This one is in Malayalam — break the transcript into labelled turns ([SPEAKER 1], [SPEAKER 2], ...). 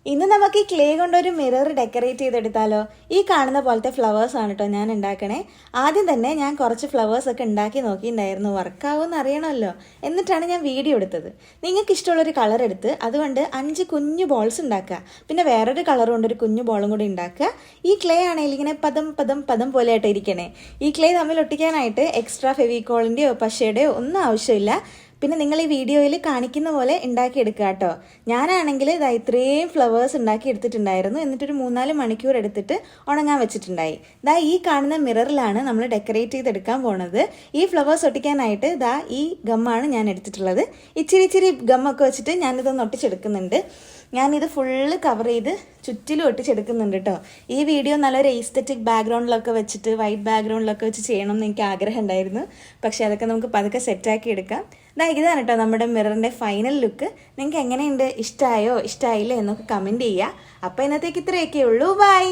[SPEAKER 1] ഇന്ന് നമുക്ക് ഈ ക്ലേ കൊണ്ടൊരു മിറർ ഡെക്കറേറ്റ് ചെയ്തെടുത്താലോ? ഈ കാണുന്ന പോലത്തെ ഫ്ലവേഴ്സ് ആണ് കേട്ടോ ഞാൻ ഉണ്ടാക്കണേ. ആദ്യം തന്നെ ഞാൻ കുറച്ച് ഫ്ലവേഴ്സ് ഒക്കെ ഉണ്ടാക്കി നോക്കിയിട്ടുണ്ടായിരുന്നു, വർക്കാവുമെന്ന് അറിയണമല്ലോ. എന്നിട്ടാണ് ഞാൻ വീഡിയോ എടുത്തത്. നിങ്ങൾക്ക് ഇഷ്ടമുള്ളൊരു കളർ എടുത്ത് അതുകൊണ്ട് 5 കുഞ്ഞു ബോൾസ് ഉണ്ടാക്കുക. പിന്നെ വേറൊരു കളർ കൊണ്ടൊരു കുഞ്ഞു ബോളും കൂടി ഉണ്ടാക്കുക. ഈ ക്ലേ ആണെങ്കിൽ ഇങ്ങനെ പദം പദം പദം പോലെയായിട്ട് ഇരിക്കണേ. ഈ ക്ലേ തമ്മിൽ ഒട്ടിക്കാനായിട്ട് എക്സ്ട്രാ ഫെവിക്കോളിൻ്റെയോ പശയുടെയോ ഒന്നും ആവശ്യമില്ല. പിന്നെ നിങ്ങൾ ഈ വീഡിയോയിൽ കാണിക്കുന്ന പോലെ ഉണ്ടാക്കിയെടുക്കുക കേട്ടോ. ഞാനാണെങ്കിൽ ഇതാ ഇത്രയും ഫ്ലവേഴ്സ് ഉണ്ടാക്കി എടുത്തിട്ടുണ്ടായിരുന്നു. എന്നിട്ടൊരു 3-4 മണിക്കൂർ എടുത്തിട്ട് ഉണങ്ങാൻ വെച്ചിട്ടുണ്ടായി. ഇതാ ഈ കാണുന്ന മിററിലാണ് നമ്മൾ ഡെക്കറേറ്റ് ചെയ്തെടുക്കാൻ പോണത്. ഈ ഫ്ലവേഴ്സ് ഒട്ടിക്കാനായിട്ട് ഇതാ ഈ ഗമ്മാണ് ഞാൻ എടുത്തിട്ടുള്ളത്. ഇച്ചിരി ഗമ്മൊക്കെ വെച്ചിട്ട് ഞാനിതൊന്ന് ഒട്ടിച്ചെടുക്കുന്നുണ്ട്. ഞാനിത് ഫുള്ള് കവർ ചെയ്ത് ചുറ്റിലും ഒട്ടിച്ചെടുക്കുന്നുണ്ട് കേട്ടോ. ഈ വീഡിയോ നല്ലൊരു എസ്തെറ്റിക് ബാക്ക്ഗ്രൗണ്ടിലൊക്കെ വെച്ചിട്ട് വൈറ്റ് ബാക്ക്ഗ്രൗണ്ടിലൊക്കെ വെച്ച് ചെയ്യണം എന്ന് എനിക്ക് ആഗ്രഹം ഉണ്ടായിരുന്നു. പക്ഷേ അതൊക്കെ നമുക്ക് പതുക്കെ സെറ്റാക്കി എടുക്കാം. ഇതാണ് കേട്ടോ നമ്മുടെ മിററിൻ്റെ ഫൈനൽ ലുക്ക്. നിങ്ങൾക്ക് എങ്ങനെയുണ്ട്, ഇഷ്ടമായോ ഇഷ്ടമായില്ലേ എന്നൊക്കെ കമൻറ്റ് ചെയ്യുക. അപ്പോൾ ഇന്നത്തേക്ക് ഇത്രയൊക്കെ ഉള്ളൂ. ബൈ.